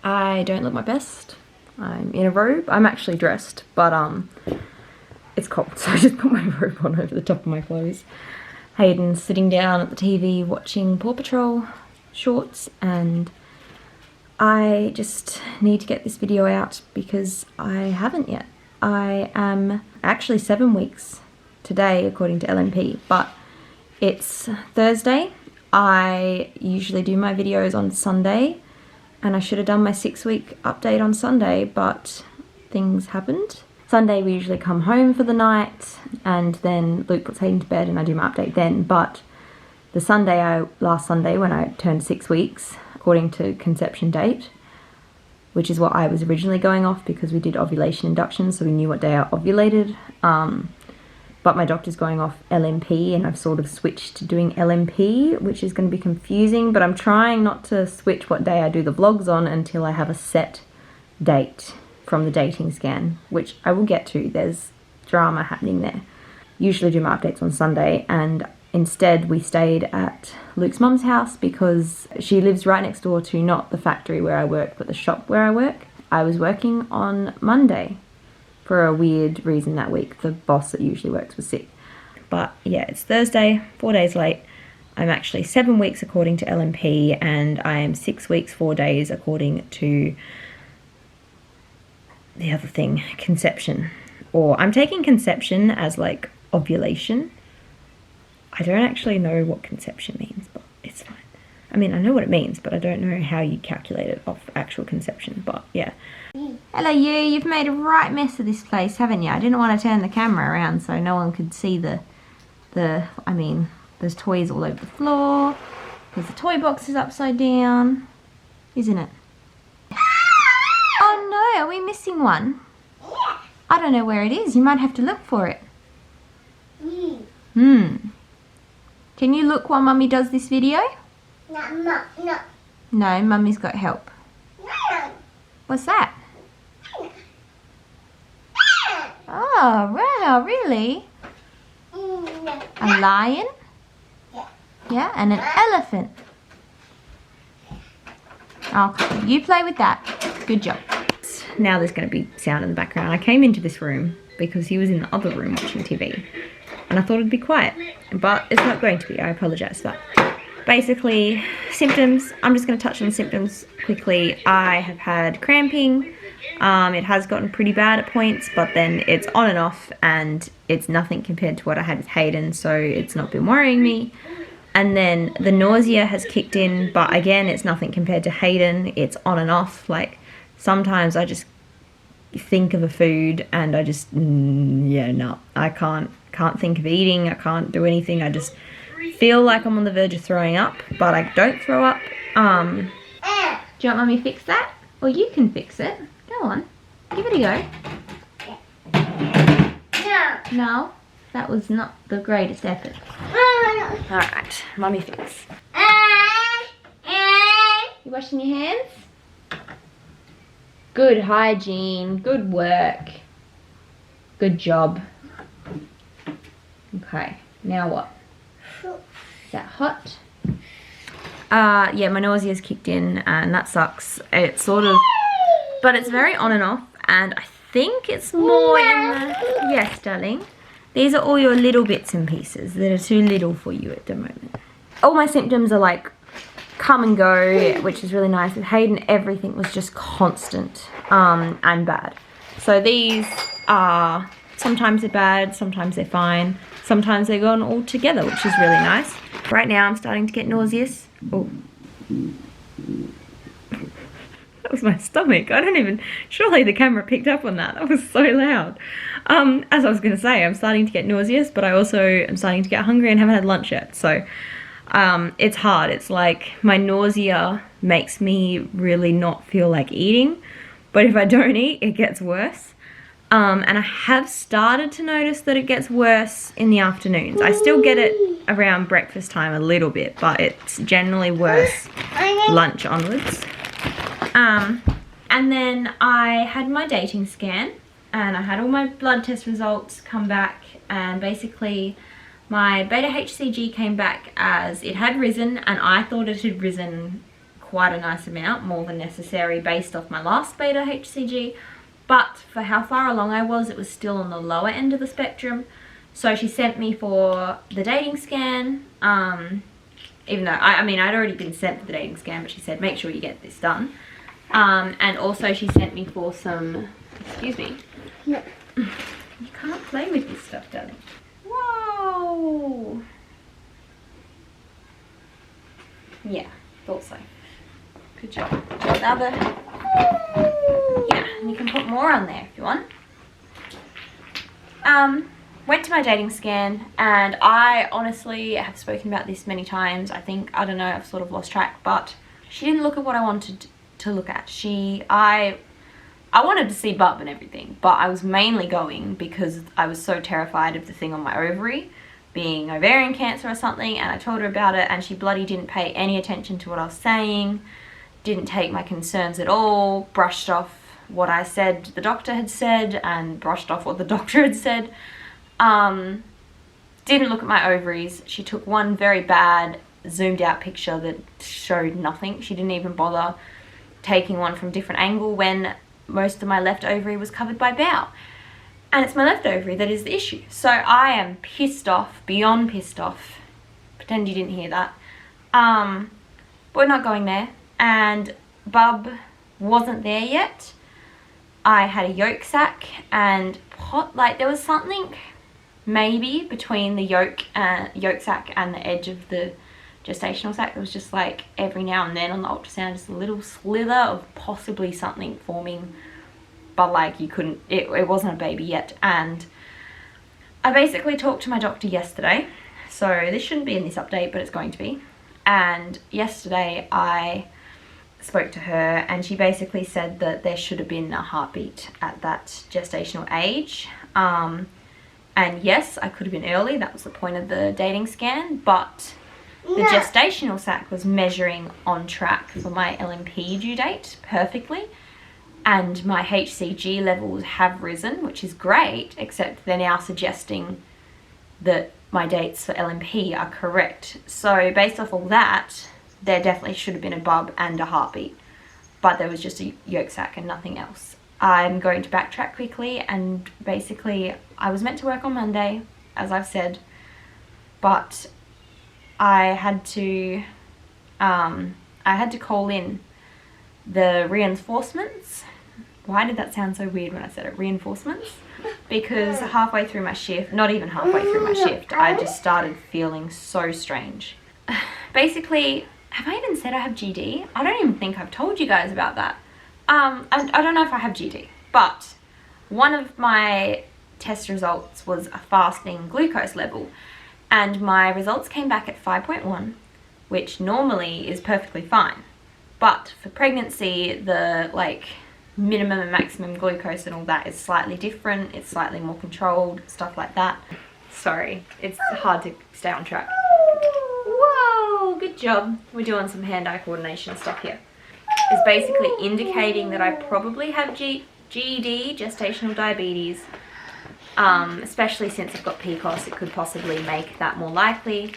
I don't look my best. I'm in a robe. I'm actually dressed, but it's cold, so I just put my robe on over the top of my clothes. Hayden's sitting down at the TV watching Paw Patrol shorts, and I just need to get this video out because I haven't yet. I am actually 7 weeks today according to LMP, but it's Thursday. I usually do my videos on Sunday, and I should have done my 6-week update on Sunday, but things happened. Sunday we usually come home for the night, and then Luke puts Hayden to bed and I do my update then, but the Sunday, last Sunday when I turned 6 weeks, according to conception date, which is what I was originally going off because we did ovulation induction, so we knew what day I ovulated, but my doctor's going off LMP, and I've sort of switched to doing LMP, which is going to be confusing, but I'm trying not to switch what day I do the vlogs on until I have a set date from the dating scan, which I will get to. There's drama happening there. Usually do my updates on Sunday, and instead we stayed at Luke's mum's house because she lives right next door to not the factory where I work, but the shop where I work. I was working on Monday. For a weird reason that week, the boss that usually works was sick. But yeah, it's Thursday, 4 days late. I'm actually 7 weeks according to LMP, and I am 6 weeks, 4 days according to the other thing, conception. Or I'm taking conception as like ovulation. I don't actually know what conception means, but it's fine. I mean, I know what it means, but I don't know how you calculate it off actual conception, but yeah. Hello you, you've made a right mess of this place, haven't you? I didn't want to turn the camera around so no one could see I mean, there's toys all over the floor, because the toy box is upside down, isn't it? Oh no, are we missing one? I don't know where it is, you might have to look for it. Can you look while Mummy does this video? No. No, Mummy's got help. What's that? Oh, wow, really? A lion? Yeah, and an elephant. Okay, you play with that. Good job. Now there's going to be sound in the background. I came into this room because he was in the other room watching TV, and I thought it'd be quiet, but it's not going to be. I apologise for that. Basically, symptoms. I'm just going to touch on symptoms quickly. I have had cramping. It has gotten pretty bad at points, but then it's on and off, and it's nothing compared to what I had with Hayden, so it's not been worrying me. And then the nausea has kicked in, but again, it's nothing compared to Hayden. It's on and off. Like, sometimes I just think of a food and I just, yeah, no, I can't think of eating. I can't do anything. I just feel like I'm on the verge of throwing up, but I don't throw up. Do you want Mummy fix that? Or you can fix it. Go on. Give it a go. No? That was not the greatest effort. Alright, Mummy fix. You washing your hands? Good hygiene. Good work. Good job. Okay, now what? Is that hot? Yeah, my nausea's kicked in and that sucks. It's sort of, but it's very on and off, and I think it's more in the, yes darling, these are all your little bits and pieces that are too little for you at the moment. All my symptoms are like come and go, which is really nice. With Hayden, everything was just constant and bad. So these are, sometimes they're bad, sometimes they're fine, sometimes they're gone all together, which is really nice. Right now I'm starting to get nauseous. Oh, that was my stomach. I don't even, surely the camera picked up on that. That was so loud. As I was going to say, I'm starting to get nauseous, but I also am starting to get hungry and haven't had lunch yet. So it's hard. It's like my nausea makes me really not feel like eating, but if I don't eat, it gets worse. And I have started to notice that it gets worse in the afternoons. I still get it around breakfast time a little bit, but it's generally worse lunch onwards. And then I had my dating scan, and I had all my blood test results come back, and basically my beta HCG came back as it had risen, and I thought it had risen quite a nice amount, more than necessary based off my last beta HCG. But for how far along I was, it was still on the lower end of the spectrum. So she sent me for the dating scan, even though, I mean, I'd already been sent for the dating scan, but she said, make sure you get this done. And also she sent me for some, excuse me. Yep. You can't play with this stuff, darling. Whoa! Yeah, thought so. Good job. Another. Yeah, and you can put more on there if you want. Went to my dating scan, and I honestly have spoken about this many times. I don't know, I've sort of lost track, but she didn't look at what I wanted to look at. I wanted to see Bub and everything, but I was mainly going because I was so terrified of the thing on my ovary being ovarian cancer or something, and I told her about it, and she bloody didn't pay any attention to what I was saying, didn't take my concerns at all, brushed off what I said the doctor had said, and brushed off what the doctor had said. Didn't look at my ovaries. She took one very bad zoomed out picture that showed nothing. She didn't even bother taking one from a different angle when most of my left ovary was covered by bowel. And it's my left ovary that is the issue. So I am pissed off, beyond pissed off. Pretend you didn't hear that. But we're not going there. And Bub wasn't there yet. I had a yolk sac, and there was something maybe between the yolk sac and the edge of the gestational sac. There was just like every now and then on the ultrasound just a little slither of possibly something forming, but like you couldn't, it wasn't a baby yet. And I basically talked to my doctor yesterday, so this shouldn't be in this update, but it's going to be. And yesterday I spoke to her, and she basically said that there should have been a heartbeat at that gestational age. And yes, I could have been early, that was the point of the dating scan, but the gestational sac was measuring on track for my LMP due date perfectly, and my HCG levels have risen, which is great, except they're now suggesting that my dates for LMP are correct. So based off all that, there definitely should have been a bub and a heartbeat, but there was just a yolk sac and nothing else. I'm going to backtrack quickly, and basically I was meant to work on Monday, as I've said, but I had to call in the reinforcements. Why did that sound so weird when I said it? Reinforcements? Because halfway through my shift, not even halfway through my shift, I just started feeling so strange. Basically, have I even said I have GD? I don't even think I've told you guys about that. I don't know if I have GD, but one of my test results was a fasting glucose level, and my results came back at 5.1, which normally is perfectly fine. But for pregnancy, the minimum and maximum glucose and all that is slightly different. It's slightly more controlled, stuff like that. Sorry, it's hard to stay on track. Whoa, good job. We're doing some hand-eye coordination stuff here. It's basically indicating that I probably have GED, gestational diabetes, especially since I've got PCOS. It could possibly make that more likely.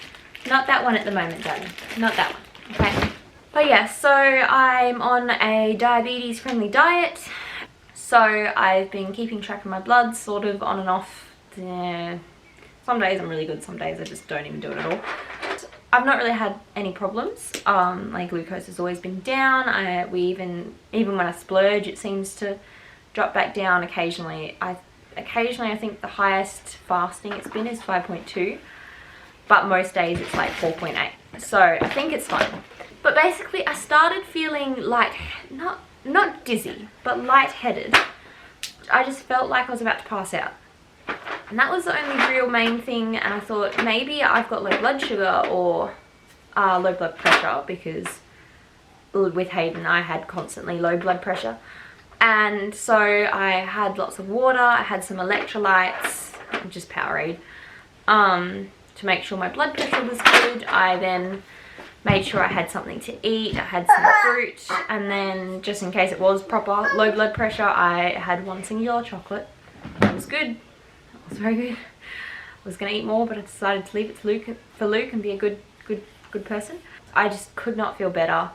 Not that one at the moment, darling. Not that one, okay? But yeah, so I'm on a diabetes-friendly diet. So I've been keeping track of my blood, sort of on and off. Some days I'm really good, some days I just don't even do it at all. I've not really had any problems. My glucose has always been down. Even when I splurge, it seems to drop back down occasionally. Occasionally I think the highest fasting it's been is 5.2, but most days it's like 4.8. So I think it's fine. But basically I started feeling like, not dizzy, but lightheaded. I just felt like I was about to pass out. And that was the only real main thing, and I thought maybe I've got low blood sugar or low blood pressure, because with Hayden I had constantly low blood pressure. And so I had lots of water, I had some electrolytes, just Powerade, to make sure my blood pressure was good. I then made sure I had something to eat, I had some fruit, and then just in case it was proper low blood pressure, I had one singular chocolate. That was good. That was very good. I was going to eat more, but I decided to leave it to Luke and be a good person. I just could not feel better.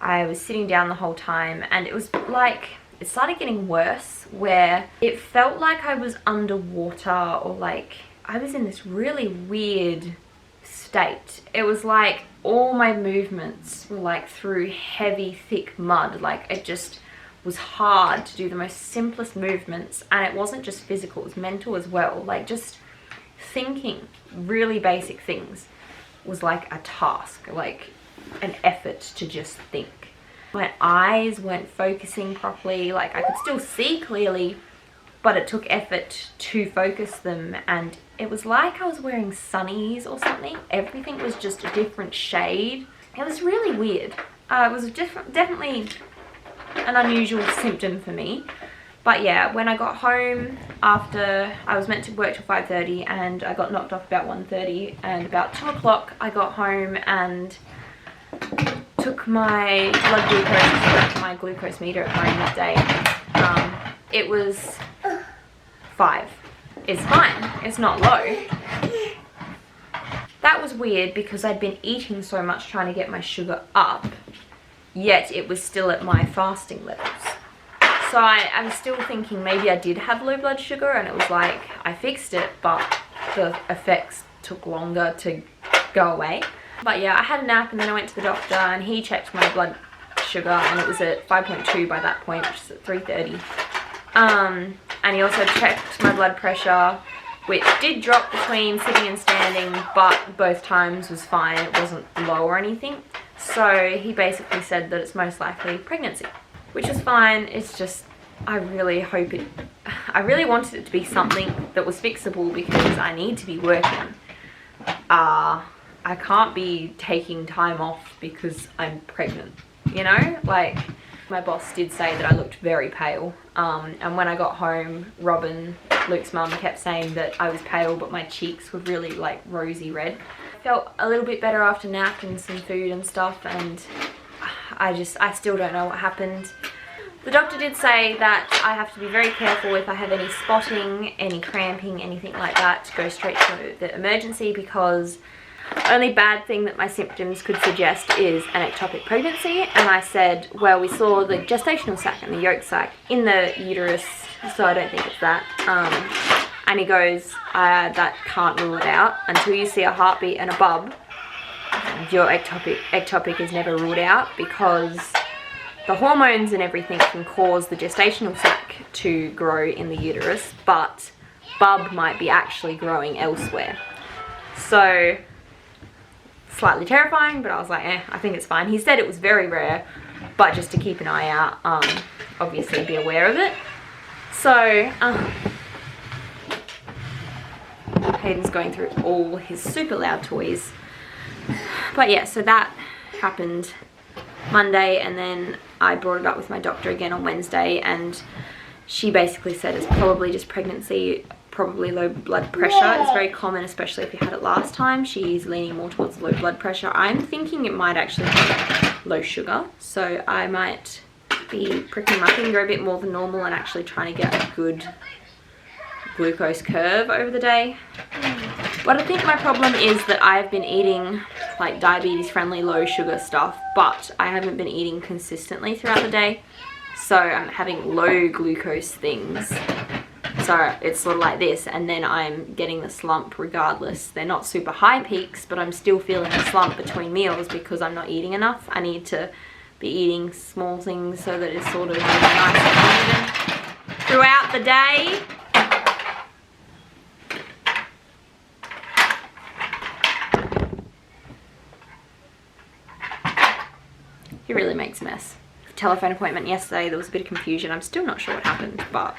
I was sitting down the whole time, and it was like, it started getting worse where it felt like I was underwater, or like I was in this really weird state. It was like all my movements were like through heavy, thick mud. Like it just was hard to do the most simplest movements, and it wasn't just physical, it was mental as well. Like just thinking really basic things was like a task, like an effort to just think. My eyes weren't focusing properly. Like I could still see clearly, but it took effort to focus them, and it was like I was wearing sunnies or something. Everything was just a different shade. It was really weird. It was definitely an unusual symptom for me. But yeah, when I got home after, I was meant to work till 5:30 and I got knocked off about 1:30, and about 2 o'clock I got home and took my blood glucose to my glucose meter at home that day. It was 5. It's fine, it's not low. That was weird because I'd been eating so much trying to get my sugar up, yet it was still at my fasting levels. So I was still thinking maybe I did have low blood sugar, and it was like I fixed it, but the effects took longer to go away. But yeah, I had a nap and then I went to the doctor and he checked my blood sugar, and it was at 5.2 by that point, which is at 3:30. And he also checked my blood pressure, which did drop between sitting and standing, but both times was fine. It wasn't low or anything. So he basically said that it's most likely pregnancy, which was fine. It's just, I really wanted it to be something that was fixable because I need to be working. I can't be taking time off because I'm pregnant, you know? Like, my boss did say that I looked very pale. And when I got home, Robin, Luke's mum, kept saying that I was pale, but my cheeks were really like rosy red. I felt a little bit better after nap and some food and stuff, and I still don't know what happened. The doctor did say that I have to be very careful if I have any spotting, any cramping, anything like that, to go straight to the emergency, because the only bad thing that my symptoms could suggest is an ectopic pregnancy. And I said, well, we saw the gestational sac and the yolk sac in the uterus, so I don't think it's that. And he goes, that can't rule it out. Until you see a heartbeat and a bub, your ectopic is never ruled out, because the hormones and everything can cause the gestational sac to grow in the uterus, but bub might be actually growing elsewhere. So slightly terrifying, but I was like, I think it's fine. He said it was very rare, but just to keep an eye out, obviously be aware of it. So Hayden's going through all his super loud toys. But yeah, so that happened Monday, and then I brought it up with my doctor again on Wednesday, and she basically said it's probably just pregnancy, probably low blood pressure. It's very common, especially if you had it last time. She's leaning more towards low blood pressure. I'm thinking it might actually be low sugar, so I might be pricking my finger a bit more than normal and actually trying to get a good glucose curve over the day. But I think my problem is that I've been eating like diabetes friendly low sugar stuff, but I haven't been eating consistently throughout the day, so I'm having low glucose things. So it's sort of like this, and then I'm getting the slump regardless. They're not super high peaks, but I'm still feeling a slump between meals because I'm not eating enough. I need to be eating small things so that it's sort of nice and even throughout the day. He really makes a mess. Telephone appointment yesterday, there was a bit of confusion. I'm still not sure what happened, but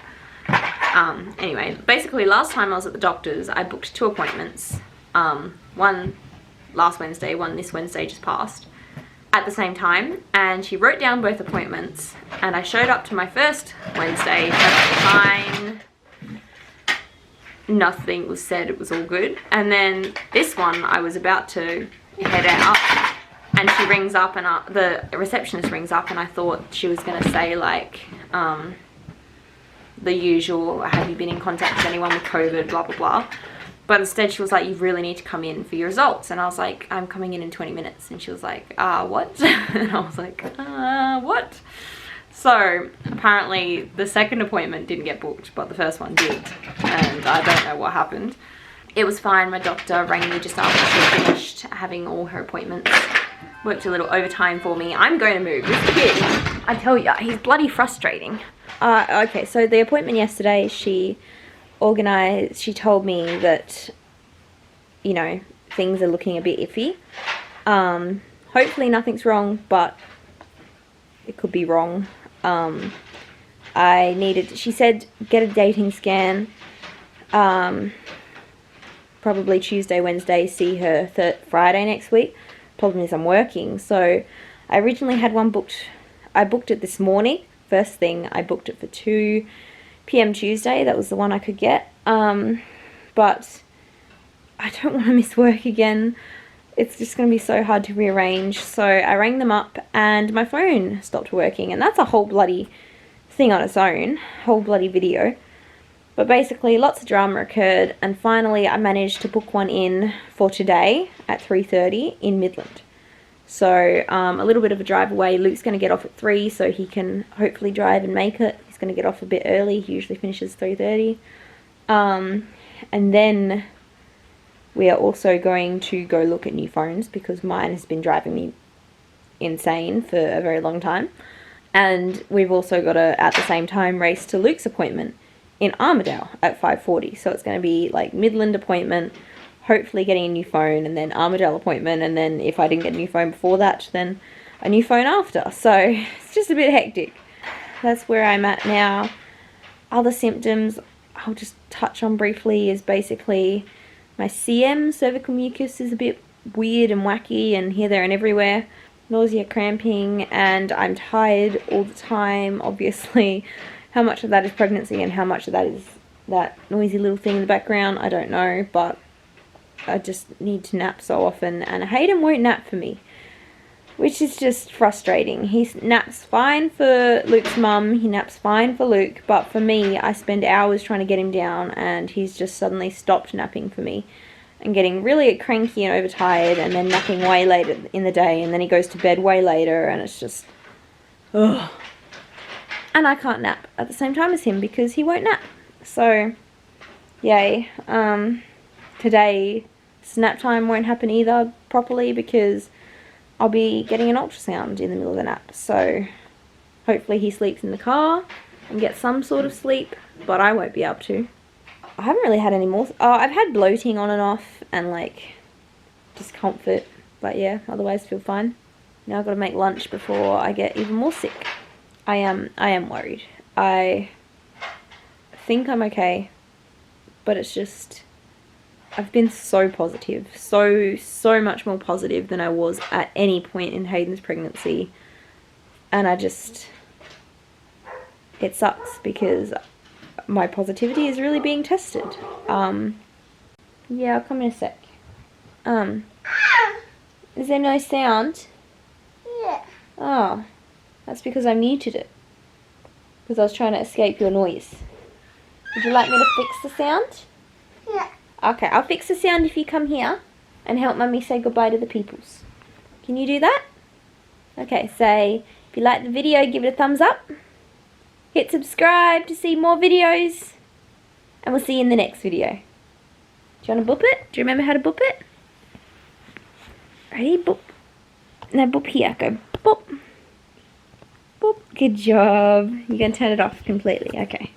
anyway, basically last time I was at the doctor's, I booked 2 appointments. One last Wednesday, one this Wednesday just passed, at the same time, and she wrote down both appointments, and I showed up to my first Wednesday, fine. Nothing was said, it was all good. And then this one, I was about to head out, and she rings up, and the receptionist rings up, and I thought she was going to say like, the usual, have you been in contact with anyone with COVID, blah blah blah. But instead she was like, you really need to come in for your results. And I was like, I'm coming in 20 minutes. And she was like, what? And I was like, what? So apparently the second appointment didn't get booked, but the first one did. And I don't know what happened. It was fine. My doctor rang me just after she finished having all her appointments. Worked a little overtime for me. I'm going to move. This kid, I tell you, he's bloody frustrating. Okay, so the appointment yesterday, she told me that, you know, things are looking a bit iffy. Hopefully nothing's wrong, but it could be wrong. She said, get a dating scan, probably Tuesday, Wednesday, see her Friday next week. Problem is I'm working, so I originally had one booked. I booked it this morning. First thing, I booked it for 2 p.m. Tuesday. That was the one I could get. But I don't want to miss work again. It's just going to be so hard to rearrange. So I rang them up and my phone stopped working. And that's a whole bloody thing on its own. Whole bloody video. But basically lots of drama occurred. And finally I managed to book one in for today at 3:30 in Midland. So a little bit of a drive away. Luke's going to get off at 3 so he can hopefully drive and make it. He's going to get off a bit early. He usually finishes 3:30. And then we are also going to go look at new phones because mine has been driving me insane for a very long time. And we've also got to, at the same time, race to Luke's appointment in Armidale at 5:40. So it's going to be like Midland appointment, hopefully getting a new phone, and then Armidale appointment, and then if I didn't get a new phone before that, then a new phone after. So it's just a bit hectic. That's where I'm at now. Other symptoms I'll just touch on briefly is basically my CM, cervical mucus, is a bit weird and wacky and here, there and everywhere. Nausea, cramping, and I'm tired all the time, obviously. How much of that is pregnancy and how much of that is that noisy little thing in the background, I don't know, but I just need to nap so often, and Hayden won't nap for me, which is just frustrating. He naps fine for Luke's mum, he naps fine for Luke, but for me, I spend hours trying to get him down, and he's just suddenly stopped napping for me, and getting really cranky and overtired, and then napping way later in the day, and then he goes to bed way later, and it's just, ugh. And I can't nap at the same time as him because he won't nap. So, yay. Today, nap time won't happen either properly because I'll be getting an ultrasound in the middle of the nap. So, hopefully he sleeps in the car and gets some sort of sleep, but I won't be able to. I haven't really had any more. I've had bloating on and off and like discomfort, but yeah, otherwise feel fine. Now I've got to make lunch before I get even more sick. I am worried. I think I'm okay, but it's just, I've been so positive, so much more positive than I was at any point in Hayden's pregnancy, and it sucks because my positivity is really being tested. Yeah, I'll come in a sec. Is there no sound? Yeah. Oh, that's because I muted it, because I was trying to escape your noise. Would you like me to fix the sound? Yeah. Okay, I'll fix the sound if you come here and help Mummy say goodbye to the peoples. Can you do that? Okay, say, if you like the video, give it a thumbs up. Hit subscribe to see more videos. And we'll see you in the next video. Do you want to boop it? Do you remember how to boop it? Ready? Boop. Now boop here. Go boop. Boop. Good job. You're going to turn it off completely. Okay.